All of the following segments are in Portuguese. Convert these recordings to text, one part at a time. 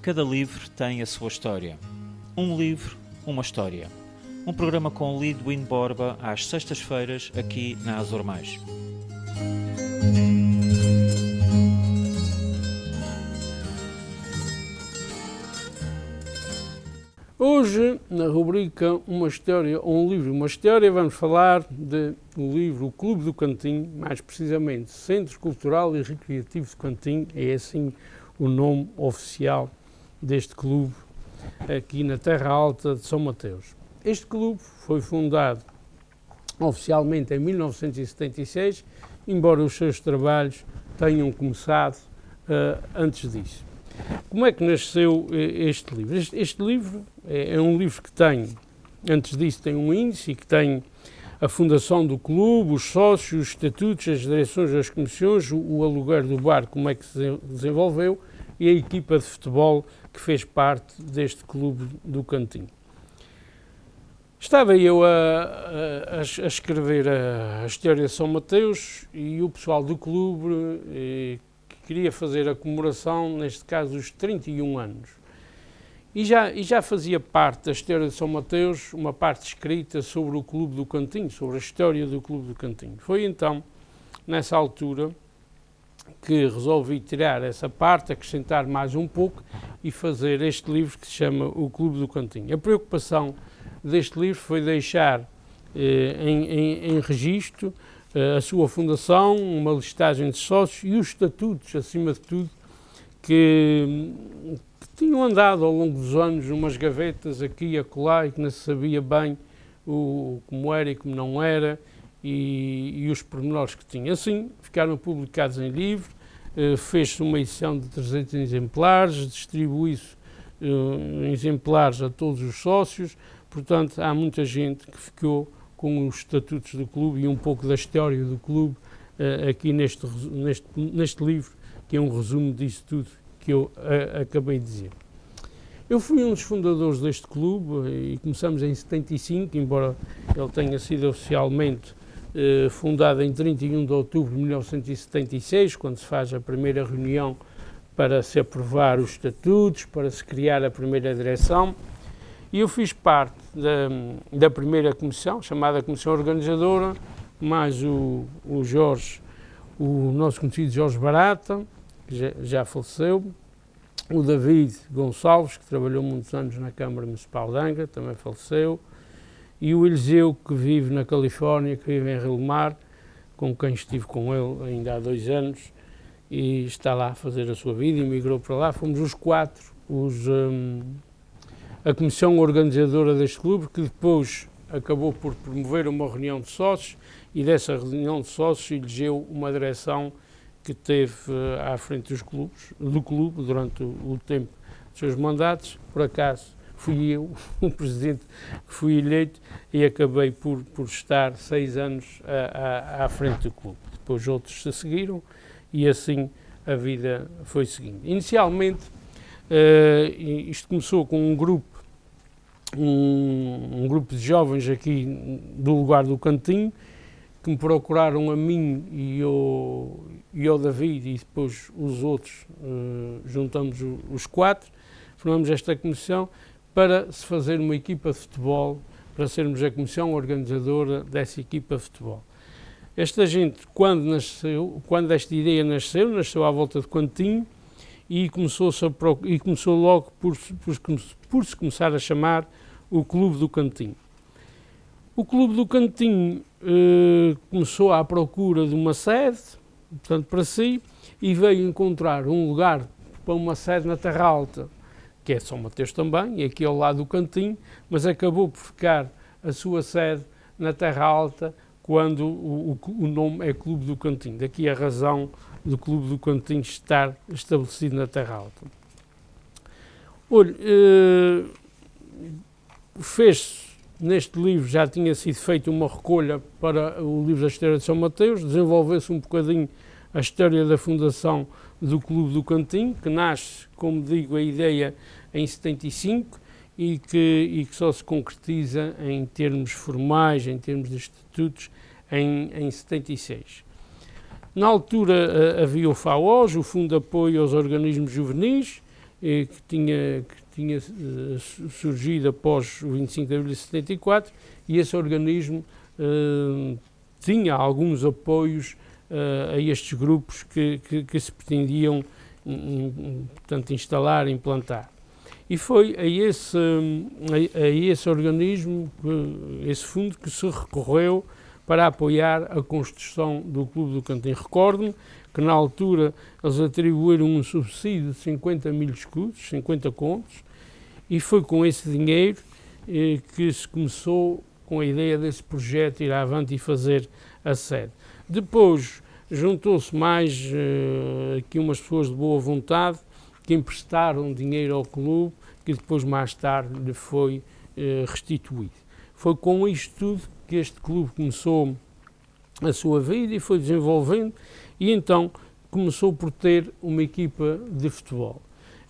Cada livro tem a sua história. Um livro, uma história. Um programa com Lidwin Borba às sextas-feiras aqui na Azor Mais. Hoje, na rubrica Uma História ou um Livro, uma História, vamos falar do livro O Clube do Cantinho, mais precisamente Centro Cultural e Recreativo de Cantinho, é assim o nome oficial deste clube aqui na Terra Alta de São Mateus. Este clube foi fundado oficialmente em 1976, embora os seus trabalhos tenham começado antes disso. Como é que nasceu este livro? Este livro é um livro que tem, antes disso, tem um índice que tem a fundação do clube, os sócios, os estatutos, as direções, as comissões, o aluguer do bar, como é que se desenvolveu, e a equipa de futebol que fez parte deste clube do Cantinho. Estava eu a escrever a História de São Mateus e o pessoal do clube queria fazer a comemoração, neste caso, dos 31 anos. E já fazia parte da História de São Mateus uma parte escrita sobre o Clube do Cantinho, sobre a história do Clube do Cantinho. Foi então, nessa altura, que resolvi tirar essa parte, acrescentar mais um pouco e fazer este livro que se chama O Clube do Cantinho. A preocupação deste livro foi deixar em registro a sua fundação, uma listagem de sócios e os estatutos, acima de tudo, que tinham andado ao longo dos anos numas gavetas aqui e acolá e que não se sabia bem como era e como não era e os pormenores que tinha. Assim, ficaram publicados em livro, fez-se uma edição de 300 exemplares, distribuiu-se exemplares a todos os sócios, portanto, há muita gente que ficou com os estatutos do clube e um pouco da história do clube aqui neste livro, que é um resumo disso tudo que eu acabei de dizer. Eu fui um dos fundadores deste clube e começamos em 75, embora ele tenha sido oficialmente fundado em 31 de outubro de 1976, quando se faz a primeira reunião para se aprovar os estatutos, para se criar a primeira direção. E eu fiz parte da primeira comissão, chamada Comissão Organizadora, mais o nosso conhecido Jorge Barata, que já faleceu, o David Gonçalves, que trabalhou muitos anos na Câmara Municipal de Angra, também faleceu, e o Eliseu, que vive na Califórnia, que vive em Rio Mar, com quem estive com ele ainda há 2 anos, e está lá a fazer a sua vida, emigrou para lá. Fomos os 4, a comissão organizadora deste clube, que depois acabou por promover uma reunião de sócios, e dessa reunião de sócios elegeu uma direção que teve à frente do clube durante o tempo dos seus mandatos. Por acaso fui eu, o presidente, que fui eleito e acabei por estar 6 anos à frente do clube. Depois outros se seguiram e assim a vida foi seguindo. Inicialmente, isto começou com um grupo de jovens aqui do lugar do Cantinho, que me procuraram a mim e ao David, e depois os outros, juntamos os 4, formamos esta comissão para se fazer uma equipa de futebol, para sermos a comissão organizadora dessa equipa de futebol. Esta gente, quando esta ideia nasceu à volta de Cantinho, e começou logo por se começar a chamar o Clube do Cantinho. O Clube do Cantinho começou à procura de uma sede, portanto, para si, e veio encontrar um lugar para uma sede na Terra Alta, que é São Mateus também, e aqui ao lado do Cantinho, mas acabou por ficar a sua sede na Terra Alta quando o nome é Clube do Cantinho. Daqui a razão do Clube do Cantinho estar estabelecido na Terra Alta. Olha, neste livro já tinha sido feita uma recolha para o livro da História de São Mateus, desenvolveu-se um bocadinho a história da fundação do Clube do Cantinho, que nasce, como digo, a ideia em 75 e que só se concretiza em termos formais, em termos de estatutos, em 76. Na altura havia o FAOS, o Fundo de Apoio aos Organismos Juvenis, que tinha surgido após o 25 de abril de 74, e esse organismo tinha alguns apoios a estes grupos que se pretendiam portanto, instalar, implantar. E foi a esse organismo, esse fundo, que se recorreu para apoiar a construção do Clube do Cantim. Recordo-me que na altura eles atribuíram um subsídio de 50 mil escudos, 50 contos, e foi com esse dinheiro que se começou com a ideia desse projeto ir avante e fazer a sede. Depois juntou-se mais aqui umas pessoas de boa vontade que emprestaram dinheiro ao clube, que depois mais tarde lhe foi restituído. Foi com isto tudo que este clube começou a sua vida e foi desenvolvendo, e então começou por ter uma equipa de futebol.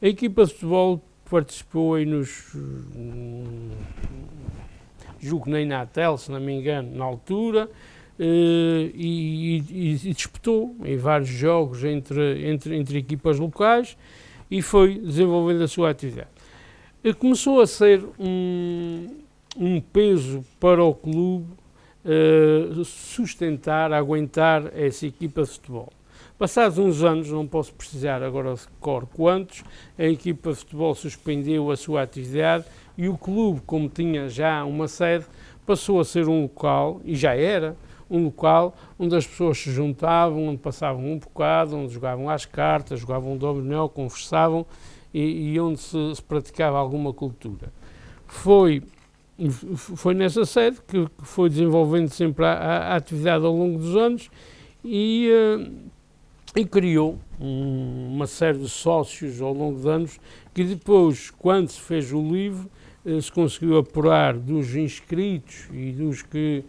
A equipa de futebol participou aí julgo que nem na Atel, se não me engano, na altura, e disputou em vários jogos entre equipas locais e foi desenvolvendo a sua atividade. Começou a ser um peso para o clube sustentar, aguentar essa equipa de futebol. Passados uns anos, não posso precisar agora de cor quantos, a equipa de futebol suspendeu a sua atividade e o clube, como tinha já uma sede, passou a ser um local, e já era, um local onde as pessoas se juntavam, onde passavam um bocado, onde jogavam às cartas, jogavam dominó, conversavam e onde se praticava alguma cultura. Foi nessa sede que foi desenvolvendo sempre a atividade ao longo dos anos e criou uma série de sócios ao longo dos anos que depois, quando se fez o livro, se conseguiu apurar dos inscritos e dos que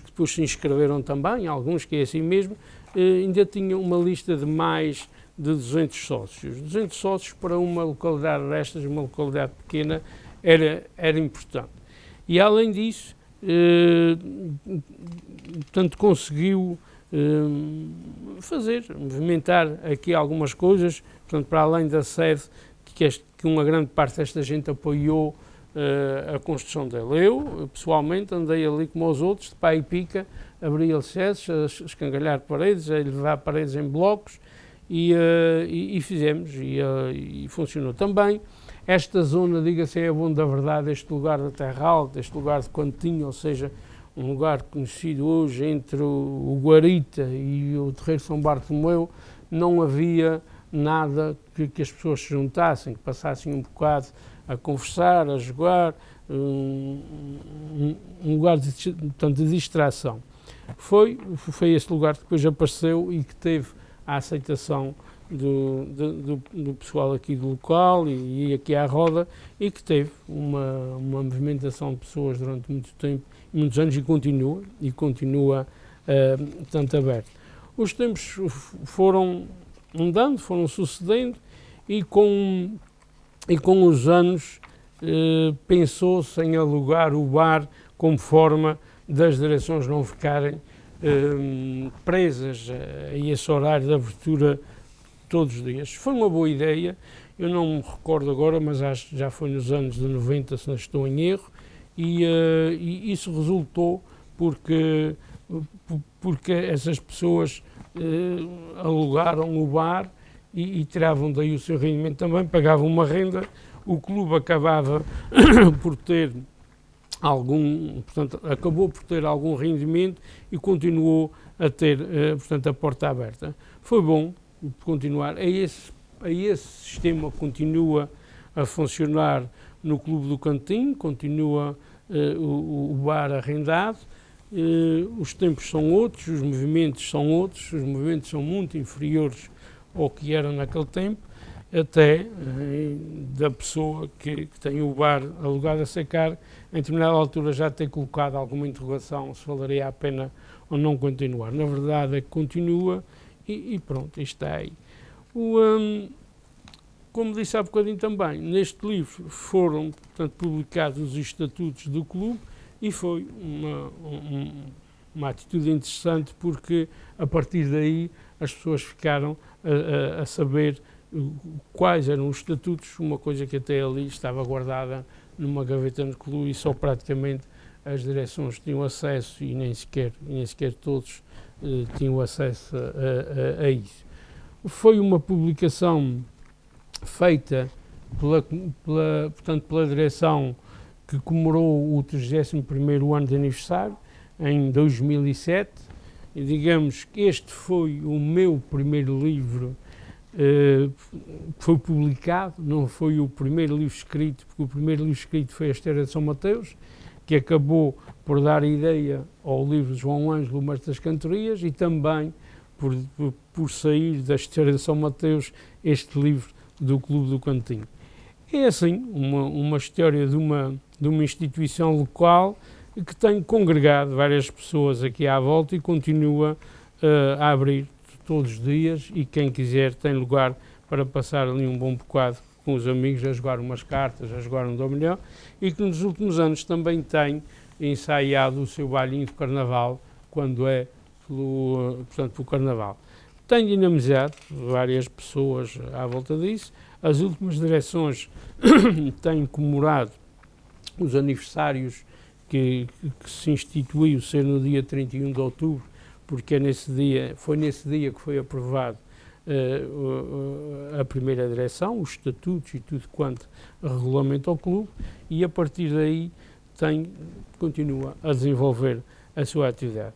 depois se inscreveram também, alguns que é assim mesmo, ainda tinha uma lista de mais de 200 sócios. 200 sócios para uma localidade destas, uma localidade pequena, era importante. E além disso, portanto, conseguiu movimentar aqui algumas coisas, portanto, para além da sede, que uma grande parte desta gente apoiou a construção dele. Eu, pessoalmente, andei ali como os outros, de pá e pica, abri alicerces, a escangalhar paredes, a levar paredes em blocos e fizemos, e funcionou também. Esta zona, diga-se, é bom da verdade, este lugar da Terra Alta, este lugar de Cantim, ou seja, um lugar conhecido hoje entre o Guarita e o Terreiro São Bartolomeu, não havia nada que as pessoas se juntassem, que passassem um bocado a conversar, a jogar, um lugar de distração. Foi esse lugar que depois apareceu e que teve a aceitação do pessoal aqui do local e aqui à roda, e que teve uma movimentação de pessoas durante muito tempo, muitos anos, e continua tanto aberto. Os tempos foram mudando, foram sucedendo, e com os anos pensou-se em alugar o bar como forma das direções não ficarem presas a esse horário de abertura todos os dias. Foi uma boa ideia, eu não me recordo agora, mas acho que já foi nos anos de 90, se não estou em erro, e isso resultou porque essas pessoas alugaram o bar e tiravam daí o seu rendimento também, pagavam uma renda, o clube acabava por ter acabou por ter algum rendimento e continuou a ter, portanto, a porta aberta. Foi bom continuar. Esse sistema continua a funcionar no Clube do Cantim, continua o bar arrendado, os tempos são outros, os movimentos são outros, os movimentos são muito inferiores ao que eram naquele tempo, até da pessoa que tem o bar alugado a secar, em determinada altura já ter colocado alguma interrogação se valeria a pena ou não continuar. Na verdade é que continua e pronto, está aí. Como disse há bocadinho também, neste livro foram, portanto, publicados os estatutos do clube e foi uma atitude interessante, porque a partir daí as pessoas ficaram a saber quais eram os estatutos, uma coisa que até ali estava guardada numa gaveta no clube e só praticamente as direções tinham acesso e nem sequer todos tinham acesso a isso. Foi uma publicação feita pela direção que comemorou o 31º ano de aniversário, em 2007, e digamos que este foi o meu primeiro livro foi publicado, não foi o primeiro livro escrito, porque o primeiro livro escrito foi a História de São Mateus, que acabou por dar ideia ao livro de João Ângelo, O Mestre das Cantorias, e também por sair da História de São Mateus este livro do Clube do Cantinho. É assim, uma história de uma instituição local que tem congregado várias pessoas aqui à volta e continua a abrir todos os dias, e quem quiser tem lugar para passar ali um bom bocado com os amigos, a jogar umas cartas, a jogar um dominó, e que nos últimos anos também tem ensaiado o seu bailinho de carnaval, quando é pelo carnaval. Tem dinamizado várias pessoas à volta disso. As últimas direções têm comemorado os aniversários que se instituiu ser no dia 31 de outubro, porque foi nesse dia que foi aprovado a primeira direção, os estatutos e tudo quanto regulamenta o clube, e a partir daí continua a desenvolver a sua atividade.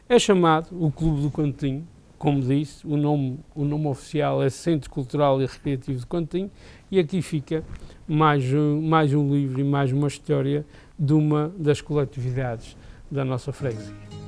É chamado o Clube do Cantinho, como disse, o nome oficial é Centro Cultural e Recreativo do Cantinho, e aqui fica mais um livro e mais uma história de uma das coletividades da nossa freguesia.